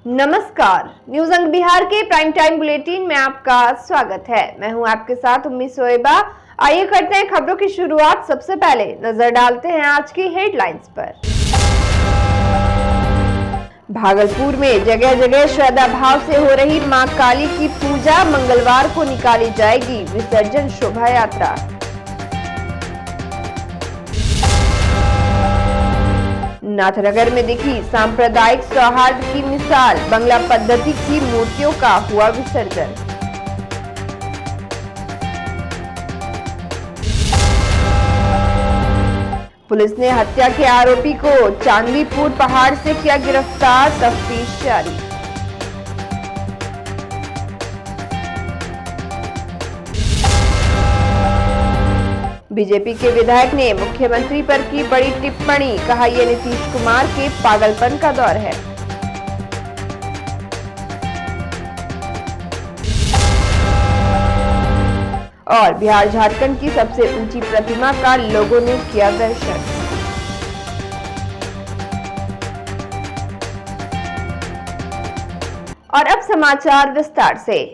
नमस्कार, न्यूज अंक बिहार के प्राइम टाइम बुलेटिन में आपका स्वागत है। मैं हूं आपके साथ उम्मीद सोएबा। आइए करते हैं खबरों की शुरुआत। सबसे पहले नजर डालते हैं आज की हेडलाइंस पर। भागलपुर में जगह जगह श्रद्धा भाव से हो रही मां काली की पूजा। मंगलवार को निकाली जाएगी विसर्जन शोभा यात्रा। नाथनगर में दिखी सांप्रदायिक सौहार्द की मिसाल। बंगला पद्धति की मूर्तियों का हुआ विसर्जन। पुलिस ने हत्या के आरोपी को चांदीपुर पहाड़ से किया गिरफ्तार। तफ्तीश जारी। बीजेपी के विधायक ने मुख्यमंत्री पर की बड़ी टिप्पणी। कहा यह नीतीश कुमार के पागलपन का दौर है। और बिहार झारखंड की सबसे ऊंची प्रतिमा का लोगों ने किया दर्शन। और अब समाचार विस्तार से।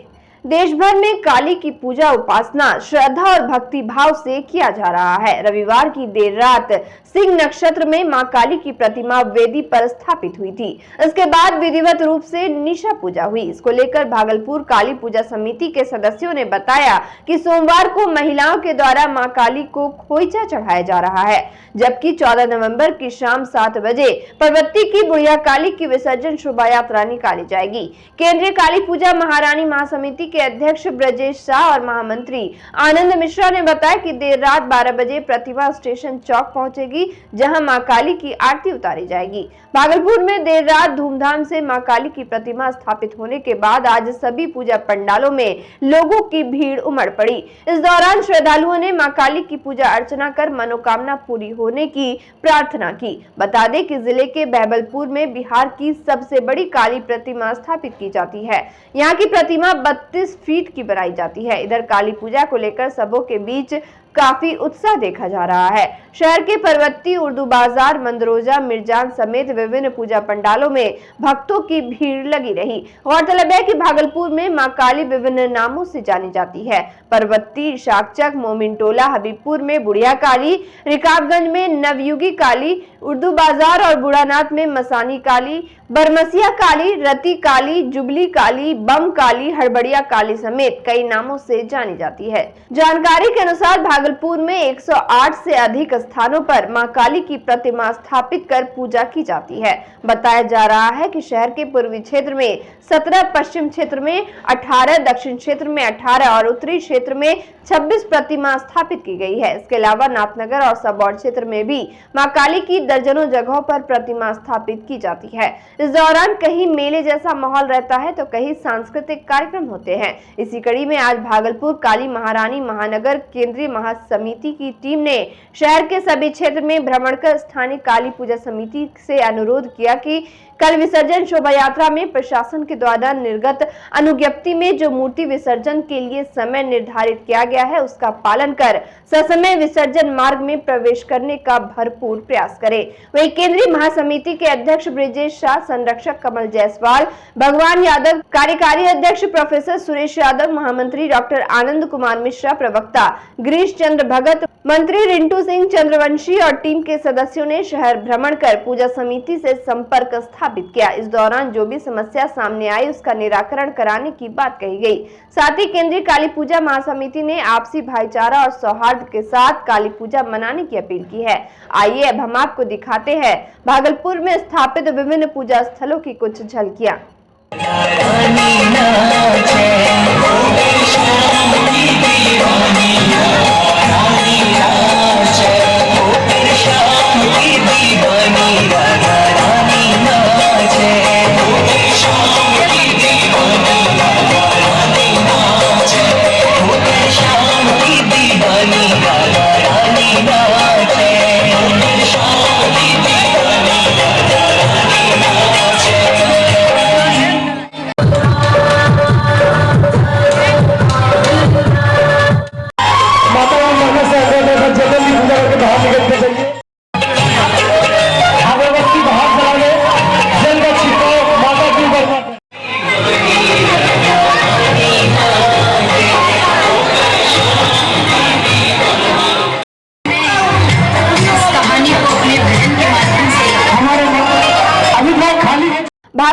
देश भर में काली की पूजा उपासना श्रद्धा और भक्ति भाव से किया जा रहा है। रविवार की देर रात सिंह नक्षत्र में मां काली की प्रतिमा वेदी पर स्थापित हुई थी। इसके बाद विधिवत रूप से निशा पूजा हुई। इसको लेकर भागलपुर काली पूजा समिति के सदस्यों ने बताया कि सोमवार को महिलाओं के द्वारा मां काली को खोइचा चढ़ाया जा रहा है, जबकि 14 नवंबर की शाम 7 बजे परबत्ती की बुढ़िया काली की विसर्जन शोभा यात्रा निकाली जाएगी। केंद्रीय काली पूजा महारानी महासमिति के अध्यक्ष ब्रजेश शाह और महामंत्री आनंद मिश्रा ने बताया कि देर रात 12 बजे प्रतिमा स्टेशन चौक पहुंचेगी, जहां मां काली की आरती उतारी जाएगी। भागलपुर में देर रात धूमधाम से मां काली की प्रतिमा स्थापित होने के बाद आज सभी पूजा पंडालों में लोगों की भीड़ उमड़ पड़ी। इस दौरान श्रद्धालुओं ने मां काली की पूजा अर्चना कर मनोकामना पूरी होने की प्रार्थना की। बता दें कि जिले के बहबलपुर में बिहार की सबसे बड़ी काली प्रतिमा स्थापित की जाती है। यहाँ की प्रतिमा 32 फीट की बनाई जाती है। इधर काली पूजा को लेकर सबों के बीच काफी उत्साह देखा जा रहा है। शहर के परबत्ती, उर्दू बाजार, मंदरोजा, मिर्जान समेत विभिन्न पूजा पंडालों में भक्तों की भीड़ लगी रही। गौरतलब है कि भागलपुर में मां काली विभिन्न नामों से जानी जाती है। परबत्ती, शाकचक, मोमिन टोला, हबीबपुर में बुढ़िया काली, रिकाबगंज में नवयुगी काली, उर्दू बाजार और बुढ़ानाथ में मसानी काली, बरमसिया काली, रति काली, जुबली काली, बम काली, हड़बड़िया काली समेत कई नामों से जानी जाती है। जानकारी के अनुसार भागलपुर में 108 से अधिक स्थानों पर मां काली की प्रतिमा स्थापित कर पूजा की जाती है। बताया जा रहा है कि शहर के पूर्वी क्षेत्र में 17, पश्चिम क्षेत्र में 18, दक्षिण क्षेत्र में 18 और उत्तरी क्षेत्र में 26 प्रतिमा स्थापित की गई है। इसके अलावा नाथनगर और सबौर क्षेत्र में भी मां काली की दर्जनों जगहों पर प्रतिमा स्थापित की जाती है। इस दौरान कहीं मेले जैसा माहौल रहता है तो कहीं सांस्कृतिक कार्यक्रम होते हैं। इसी कड़ी में आज भागलपुर काली महारानी महानगर केंद्रीय महासमिति की टीम ने शहर के सभी क्षेत्र में भ्रमण कर स्थानीय काली पूजा समिति से अनुरोध किया कि कल विसर्जन शोभा यात्रा में प्रशासन के द्वारा निर्गत अनुज्ञप्ति में जो मूर्ति विसर्जन के लिए समय निर्धारित किया गया है उसका पालन कर ससमय विसर्जन मार्ग में प्रवेश करने का भरपूर प्रयास करें। वहीं केंद्रीय महासमिति के अध्यक्ष ब्रजेश शाह, संरक्षक कमल जायसवाल, भगवान यादव, कार्यकारी अध्यक्ष प्रोफेसर सुरेश यादव, महामंत्री डॉक्टर आनंद कुमार मिश्रा, प्रवक्ता गिरीश चंद्र भगत, मंत्री रिंटू सिंह चंद्रवंशी और टीम के सदस्यों ने शहर भ्रमण कर पूजा समिति से संपर्क स्थापित किया। इस दौरान जो भी समस्या सामने आई उसका निराकरण कराने की बात कही गई। साथ ही केंद्रीय काली पूजा महासमिति ने आपसी भाईचारा और सौहार्द के साथ काली पूजा मनाने की अपील की है। आइए अब हम आपको दिखाते हैं भागलपुर में स्थापित विभिन्न पूजा स्थलों की कुछ झलकियां।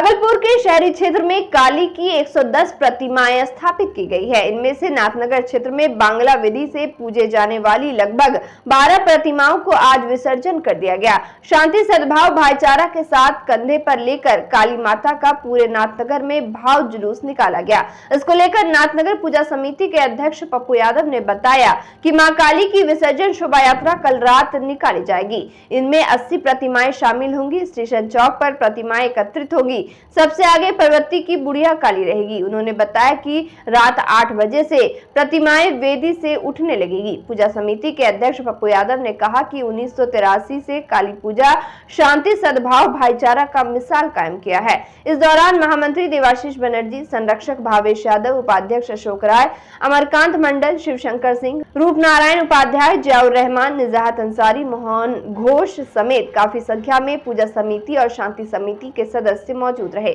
भागलपुर के शहरी क्षेत्र में काली की 110 प्रतिमाएं स्थापित की गई है। इनमें से नाथनगर क्षेत्र में बांग्ला विधि से पूजे जाने वाली लगभग 12 प्रतिमाओं को आज विसर्जन कर दिया गया। शांति सद्भाव भाईचारा के साथ कंधे पर लेकर काली माता का पूरे नाथनगर में भाव जुलूस निकाला गया। इसको लेकर नाथनगर पूजा समिति के अध्यक्ष पप्पू यादव ने बताया कि मां काली की विसर्जन शोभा यात्रा कल रात निकाली जाएगी। इनमें 80 प्रतिमाएं शामिल होंगी। स्टेशन चौक पर प्रतिमाएं एकत्रित होंगी। सबसे आगे पर्वती की बुढ़िया काली रहेगी। उन्होंने बताया कि रात 8 बजे से प्रतिमाएं वेदी से उठने लगेगी। पूजा समिति के अध्यक्ष पप्पू यादव ने कहा कि 1983 से काली पूजा शांति सद्भाव भाईचारा का मिसाल कायम किया है। इस दौरान महामंत्री देवाशीष बनर्जी, संरक्षक भावेश यादव, उपाध्यक्ष अशोक राय, अमरकांत मंडल, शिवशंकर सिंह, रूपनारायण उपाध्याय, जियाउर रहमान, निजाहत अंसारी, मोहन घोष समेत काफी संख्या में पूजा समिति और शांति समिति के सदस्य मौजूद रहे।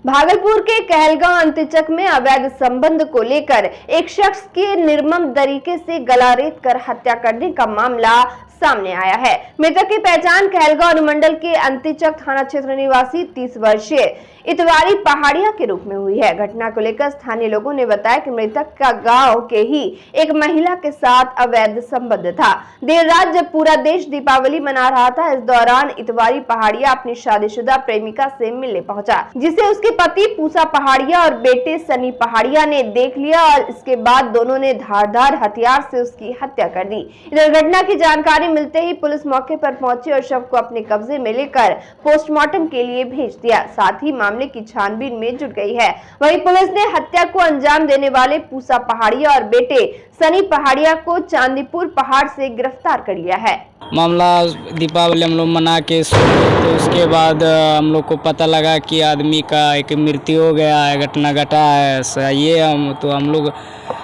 भागलपुर के कहलगांव अंत्यचक में अवैध संबंध को लेकर एक शख्स की निर्मम तरीके से गला रेत कर हत्या करने का मामला सामने आया है। मृतक की पहचान कहलगांव अनुमंडल के अंत्यचक थाना क्षेत्र निवासी 30 वर्षीय इतवारी पहाड़िया के रूप में हुई है। घटना को लेकर स्थानीय लोगों ने बताया कि मृतक का गांव के ही एक महिला के साथ अवैध संबंध था। देर रात जब पूरा देश दीपावली मना रहा था, इस दौरान इतवारी पहाड़िया अपनी शादीशुदा प्रेमिका से मिलने पहुंचा, जिसे उसके पति पूसा पहाड़िया और बेटे सनी पहाड़िया ने देख लिया और इसके बाद दोनों ने धारदार हथियार से उसकी हत्या कर दी। इधर घटना की जानकारी मिलते ही पुलिस मौके पर पहुंची और शव को अपने कब्जे में लेकर पोस्टमार्टम के लिए भेज दिया। साथ ही मामले की छानबीन में जुट गई है। वहीं पुलिस ने हत्या को अंजाम देने वाले पूसा पहाड़िया और बेटे सनी पहाड़िया को चांदीपुर पहाड़ से गिरफ्तार कर लिया है। मामला दीपावली हम लोग मना के तो उसके बाद हम लोग को पता लगा कि आदमी का एक मृत्यु हो गया है, घटना घटा है। ये हम लोग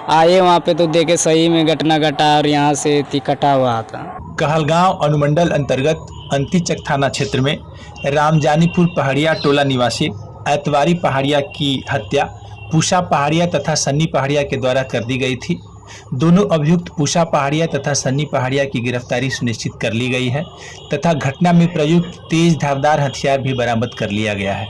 आए वहाँ पे तो देखे सही में घटना घटा और यहाँ से कटा हुआ था। कहलगांव अनुमंडल अंतर्गत अंत्यचक थाना क्षेत्र में रामजानीपुर पहाड़िया टोला निवासी एतवारी पहाड़िया की हत्या पूसा पहाड़िया तथा सन्नी पहाड़िया के द्वारा कर दी गई थी। दोनों अभियुक्त पूसा पहाड़िया तथा सन्नी पहाड़िया की गिरफ्तारी सुनिश्चित कर ली गई है तथा घटना में प्रयुक्त तेज धारदार हथियार भी बरामद कर लिया गया है।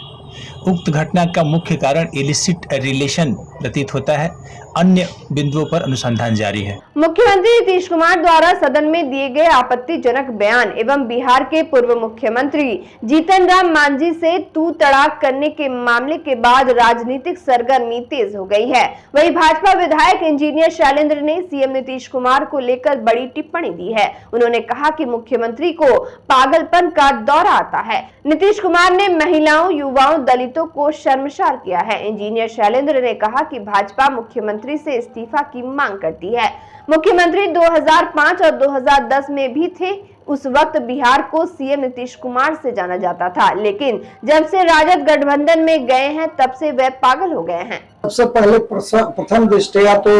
उक्त घटना का मुख्य कारण इलिसिट रिलेशन प्रतीत होता है। अन्य बिंदुओं पर अनुसंधान जारी है। मुख्यमंत्री नीतीश कुमार द्वारा सदन में दिए गए आपत्तिजनक बयान एवं बिहार के पूर्व मुख्यमंत्री जीतन राम मांझी से तू तड़ाक करने के मामले के बाद राजनीतिक सरगर्मी तेज हो गई है। वहीं भाजपा विधायक इंजीनियर शैलेंद्र ने सीएम नीतीश कुमार को लेकर बड़ी टिप्पणी दी है। उन्होंने कहा कि मुख्यमंत्री को पागलपन का दौरा आता है। नीतीश कुमार ने महिलाओं, युवाओं, दलितों को शर्मसार किया है। इंजीनियर शैलेंद्र ने कहा कि भाजपा मुख्यमंत्री से इस्तीफा की मांग करती है। मुख्यमंत्री 2005 और 2010 में भी थे। उस वक्त बिहार को सीएम नीतीश कुमार से जाना जाता था, लेकिन जब से राजद गठबंधन में गए हैं तब से वे पागल हो गए हैं। सबसे पहले प्रथम दृष्टया तो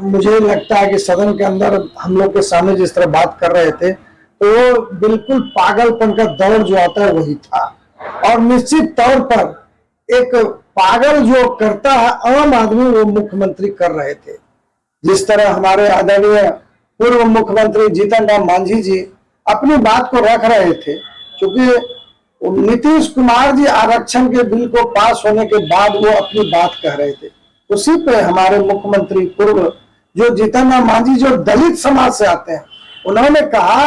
मुझे लगता है कि सदन के अंदर हम लोग के सामने जिस तरह बात कर रहे थे तो बिल्कुल पागलपन का दौर जो आता है वही था। और निश्चित तौर पर एक पागल जो करता है आम आदमी वो मुख्यमंत्री कर रहे थे। जिस तरह हमारे आदरणीय पूर्व मुख्यमंत्री जीतन राम मांझी जी अपनी बात को रख रहे थे, क्योंकि नीतीश कुमार जी आरक्षण के बिल को पास होने के बाद वो अपनी बात कह रहे थे। उसी पे हमारे मुख्यमंत्री पूर्व जो जीतन राम मांझी जो दलित समाज से आते हैं, उन्होंने कहा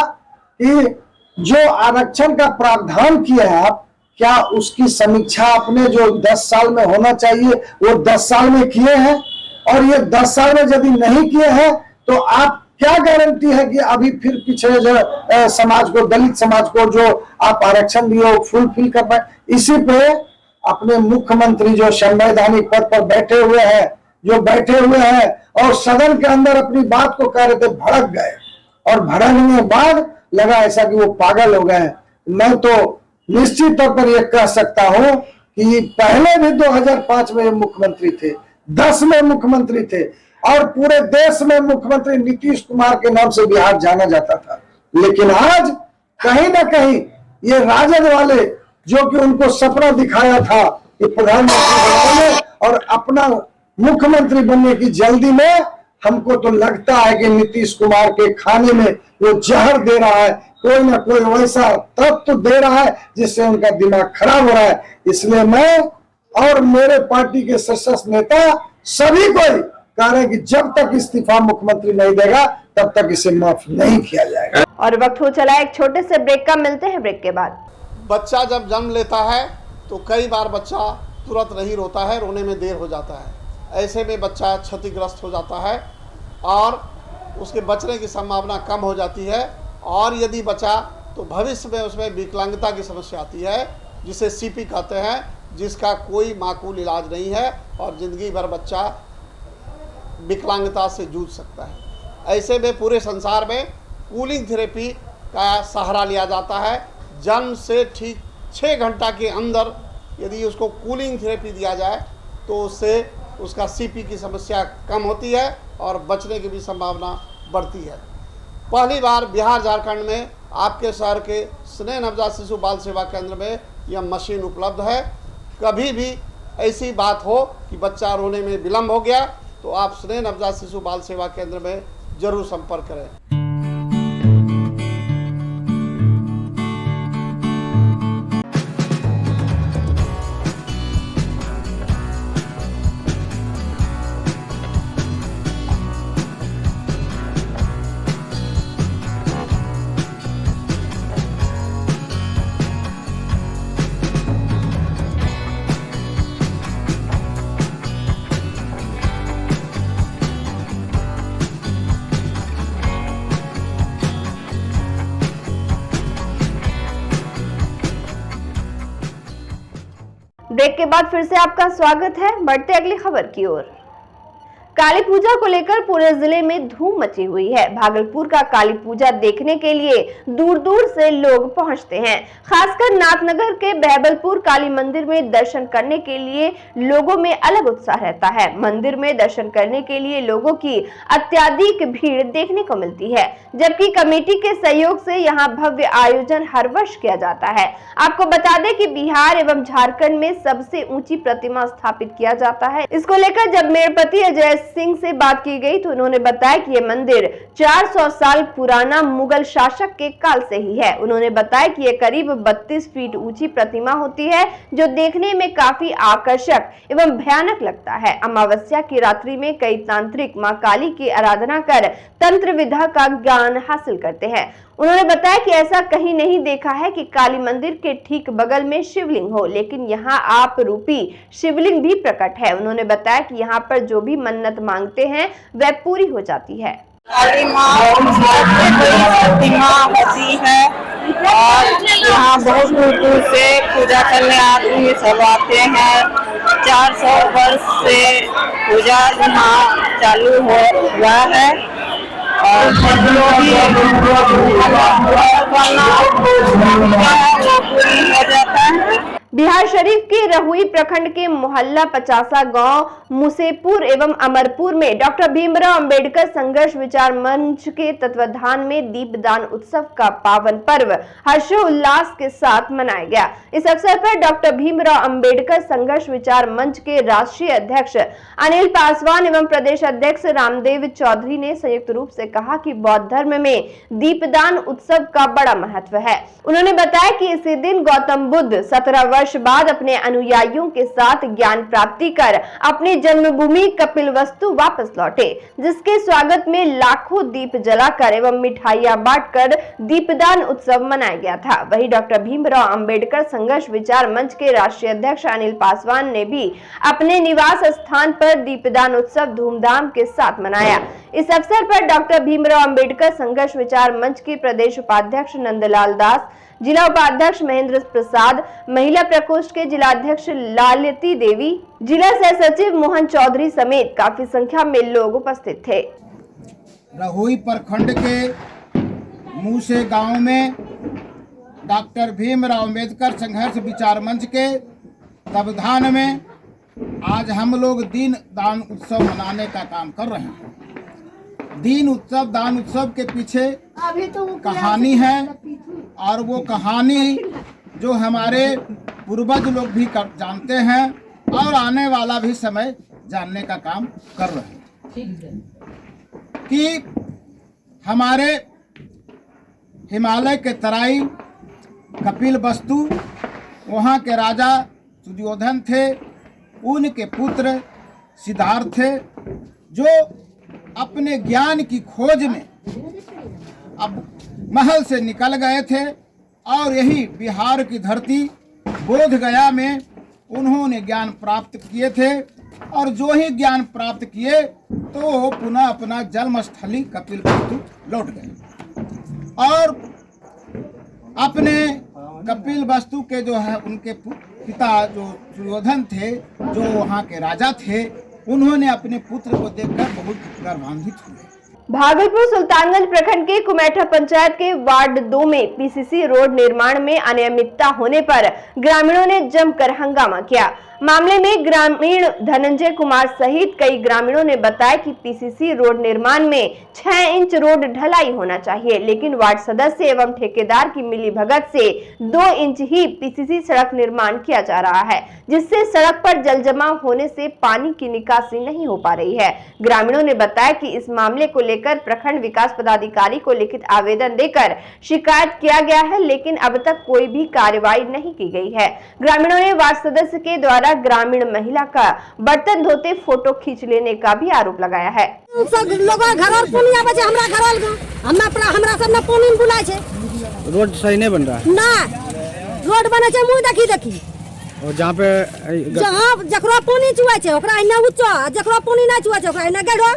कि जो आरक्षण का प्रावधान किया है आप, क्या उसकी समीक्षा आपने जो 10 साल में होना चाहिए वो 10 साल में किए हैं? और ये 10 साल में यदि नहीं किए हैं तो आप क्या गारंटी है कि अभी फिर पिछड़े जो समाज को, दलित समाज को जो आप आरक्षण दिए वो फुलफिल कर पाए? इसी पे अपने मुख्यमंत्री जो संवैधानिक पद पर बैठे हुए हैं और सदन के अंदर अपनी बात को कह रहे थे, भड़क गए और भड़कने के बाद लगा ऐसा कि वो पागल हो गए। मैं तो निश्चित तौर पर यह कह सकता हूं कि पहले भी 2005 में मुख्यमंत्री थे, 10 में मुख्यमंत्री थे और पूरे देश में मुख्यमंत्री नीतीश कुमार के नाम से बिहार जाना जाता था। लेकिन आज कहीं ना कहीं ये राजद वाले जो कि उनको सपना दिखाया था कि प्रधानमंत्री बनने और अपना मुख्यमंत्री बनने की जल्दी में, हमको तो लगता है कि नीतीश कुमार के खाने में वो जहर दे रहा है, कोई ना कोई वैसा तत्व दे रहा है जिससे उनका दिमाग खराब हो रहा है। इसलिए मैं और मेरे पार्टी के शीर्ष नेता सभी को कह रहे हैं कि जब तक इस्तीफा मुख्यमंत्री नहीं देगा तब तक इसे माफ नहीं किया जाएगा। और वक्त हो चला एक छोटे से ब्रेक का, मिलते हैं ब्रेक के बाद। बच्चा जब जन्म लेता है तो कई बार बच्चा तुरंत नहीं रोता है, रोने में देर हो जाता है। ऐसे में बच्चा क्षतिग्रस्त हो जाता है और उसके बचने की संभावना कम हो जाती है, और यदि बचा तो भविष्य में उसमें विकलांगता की समस्या आती है जिसे सीपी कहते हैं, जिसका कोई माकूल इलाज नहीं है और ज़िंदगी भर बच्चा विकलांगता से जूझ सकता है। ऐसे में पूरे संसार में कूलिंग थेरेपी का सहारा लिया जाता है। जन्म से ठीक 6 घंटा के अंदर यदि उसको कूलिंग थेरेपी दिया जाए तो उससे उसका सीपी की समस्या कम होती है और बचने की भी संभावना बढ़ती है। पहली बार बिहार झारखंड में आपके शहर के स्नेह नवजात शिशु बाल सेवा केंद्र में यह मशीन उपलब्ध है। कभी भी ऐसी बात हो कि बच्चा रोने में विलम्ब हो गया तो आप स्नेह नवजात शिशु बाल सेवा केंद्र में जरूर संपर्क करें। ब्रेक के बाद फिर से आपका स्वागत है। बढ़ते अगली खबर की ओर। काली पूजा को लेकर पूरे जिले में धूम मची हुई है। भागलपुर का काली पूजा देखने के लिए दूर दूर से लोग पहुंचते हैं। खासकर नाथनगर के बहबलपुर काली मंदिर में दर्शन करने के लिए लोगों में अलग उत्साह रहता है। मंदिर में दर्शन करने के लिए लोगों की अत्यधिक भीड़ देखने को मिलती है, जबकि कमेटी के सहयोग से यहां भव्य आयोजन हर वर्ष किया जाता है। आपको बता दें कि बिहार एवं झारखंड में सबसे ऊंची प्रतिमा स्थापित किया जाता है। इसको लेकर जब मेयरपति अजय सिंह से बात की गई तो उन्होंने बताया कि यह मंदिर 400 साल पुराना मुगल शासक के काल से ही है। उन्होंने बताया कि यह करीब 32 फीट ऊंची प्रतिमा होती है, जो देखने में काफी आकर्षक एवं भयानक लगता है। अमावस्या की रात्रि में कई तांत्रिक मां काली की आराधना कर तंत्र विधा का ज्ञान हासिल करते हैं। उन्होंने बताया कि ऐसा कहीं नहीं देखा है कि काली मंदिर के ठीक बगल में शिवलिंग हो, लेकिन यहाँ आप रूपी शिवलिंग भी प्रकट है। उन्होंने बताया कि यहाँ पर जो भी मन्नत मांगते हैं वह पूरी हो जाती है। काली माँ सबसे बड़ी प्रतिमा होती है और यहाँ बहुत दूर दूर से पूजा करने आदमी सब आते हैं। 400 वर्ष से पूजा यहाँ चालू हुआ है और पूरी हो जाता है। बिहार शरीफ के रहुई प्रखंड के मोहल्ला 50 गांव मुसेपुर एवं अमरपुर में डॉक्टर भीमराव अंबेडकर संघर्ष विचार मंच के तत्वाधान में दीपदान उत्सव का पावन पर्व हर्षोल्लास के साथ मनाया गया। इस अवसर पर डॉक्टर भीमराव अंबेडकर संघर्ष विचार मंच के राष्ट्रीय अध्यक्ष अनिल पासवान एवं प्रदेश अध्यक्ष रामदेव चौधरी ने संयुक्त रूप से कहा कि बौद्ध धर्म में दीपदान उत्सव का बड़ा महत्व है। उन्होंने बताया कि इसी दिन गौतम बुद्ध 17 वर्ष बाद अपने अनुयायियों के साथ ज्ञान प्राप्ति कर अपनी जन्मभूमि कपिलवस्तु वापस लौटे, जिसके स्वागत में लाखों दीप जलाकर एवं मिठाइयां बांटकर दीपदान उत्सव मनाया गया था। वहीं डॉक्टर भीमराव अंबेडकर संघर्ष विचार मंच के राष्ट्रीय अध्यक्ष अनिल पासवान ने भी अपने निवास स्थान पर दीपदान उत्सव धूमधाम के साथ मनाया। इस अवसर पर डॉक्टर भीमराव अंबेडकर संघर्ष विचार मंच के प्रदेश उपाध्यक्ष नंदलाल दास, जिला उपाध्यक्ष महेंद्र प्रसाद, महिला प्रकोष्ठ के जिलाध्यक्ष लालती देवी, जिला सह सचिव मोहन चौधरी समेत काफी संख्या में लोग उपस्थित थे। रहुई प्रखंड के मुसे गांव में डॉक्टर भीमराव अंबेडकर संघर्ष विचार मंच के तत्वावधान में आज हम लोग दीन दान उत्सव मनाने का काम कर रहे हैं। दीन उत्सव दान उत्सव के पीछे कहानी है और वो कहानी जो हमारे पूर्वज लोग भी जानते हैं और आने वाला भी समय जानने का काम कर रहे हैं कि हमारे हिमालय के तराई कपिल वस्तु वहाँ के राजा सुयोधन थे, उनके पुत्र सिद्धार्थ थे जो अपने ज्ञान की खोज में अब महल से निकल गए थे और यही बिहार की धरती बोध गया में उन्होंने ज्ञान प्राप्त किए थे और जो ही ज्ञान प्राप्त किए तो पुनः अपना जन्मस्थली कपिल वस्तु लौट गए और अपने कपिल वस्तु के जो है उनके पिता जो सुयोधन थे जो वहाँ के राजा थे, उन्होंने अपने पुत्र को देखकर बहुत गर्वान्वित हुए। भागलपुर सुल्तानगंज प्रखंड के कुमेठा पंचायत के वार्ड 2 में पीसीसी रोड निर्माण में अनियमितता होने पर ग्रामीणों ने जमकर हंगामा किया। मामले में ग्रामीण धनंजय कुमार सहित कई ग्रामीणों ने बताया कि पीसीसी रोड निर्माण में 6 इंच रोड ढलाई होना चाहिए, लेकिन वार्ड सदस्य एवं ठेकेदार की मिलीभगत से 2 इंच ही पीसीसी सड़क निर्माण किया जा रहा है, जिससे सड़क पर जल जमाव होने से पानी की निकासी नहीं हो पा रही है। ग्रामीणों ने बताया कि इस मामले को लेकर प्रखंड विकास पदाधिकारी को लिखित आवेदन देकर शिकायत किया गया है, लेकिन अब तक कोई भी कार्रवाई नहीं की गई है। ग्रामीणों ने वार्ड सदस्य के द्वारा ग्रामीण महिला का बर्तन धोते फोटो खींच लेने का भी आरोप लगाया है। रोड सही नहीं बन रहा है ना, रोड बने छे मुंह देखी देखी और जहाँ पे जहाँ जकरा पानी चुआ छे ओकरा इन्ने ऊंचा, जकरा पानी नहीं चुआ छे ओकरा इन्ने गढ़ो।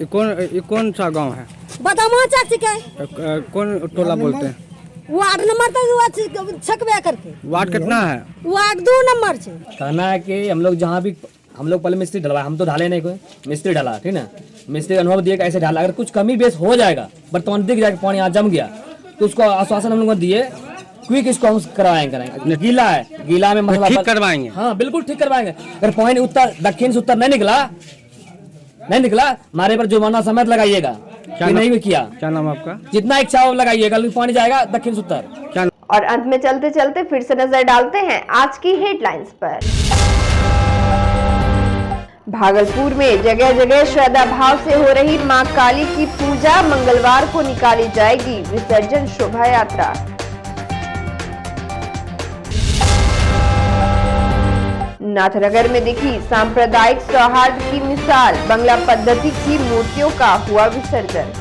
ये कौन सा गांव है? बदामा चक के कौन टोला बोलते हैं? वार्ड नंबर तो छकबे करके। वार्ड कितना है? वार्ड 2 नंबर छे। कहना है कि हम लोग जहाँ भी हम लोग पहले मिस्त्री डलवाए, हम तो ढाले नहीं, कोई मिस्त्री डाला, ठीक ना। मिस्त्री अनुभव दिए ऐसे ढाला, अगर कुछ कमी बेस हो जाएगा वर्तमान दिख जाएगा पानी यहाँ जम गया तो उसको आश्वासन हम लोग दिए क्विक इसको हम कराएंगे। गीला है, गीला में मसला ठीक करवाएंगे। हाँ बिल्कुल ठीक करवाएंगे। अगर पानी उत्तर दक्षिण से उत्तर नहीं निकला हमारे पर जुर्माना समेत लगाइएगा। नहीं किया, क्या नाम आपका? जितना इच्छा हो लगाइएगा, पानी जाएगा दक्षिण से उत्तर। और अंत में चलते चलते फिर से नजर डालते हैं आज की हेडलाइंस पर। भागलपुर में जगह जगह श्रद्धा भाव से हो रही मां काली की पूजा, मंगलवार को निकाली जाएगी विसर्जन शोभा यात्रा। नाथनगर में दिखी सांप्रदायिक सौहार्द की मिसाल, बंगला पद्धति की मूर्तियों का हुआ विसर्जन।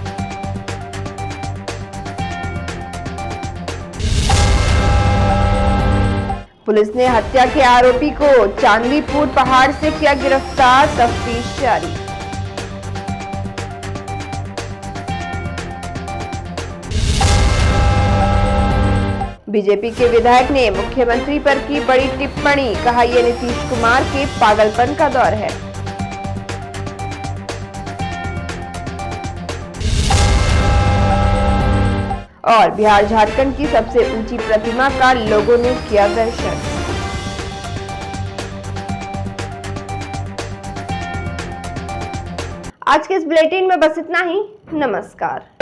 पुलिस ने हत्या के आरोपी को चांदीपुर पहाड़ से किया गिरफ्तार, तफ्तीश जारी। बीजेपी के विधायक ने मुख्यमंत्री पर की बड़ी टिप्पणी, कहा यह नीतीश कुमार के पागलपन का दौर है। और बिहार झारखंड की सबसे ऊंची प्रतिमा का लोगों ने किया दर्शन। आज के इस बुलेटिन में बस इतना ही। नमस्कार।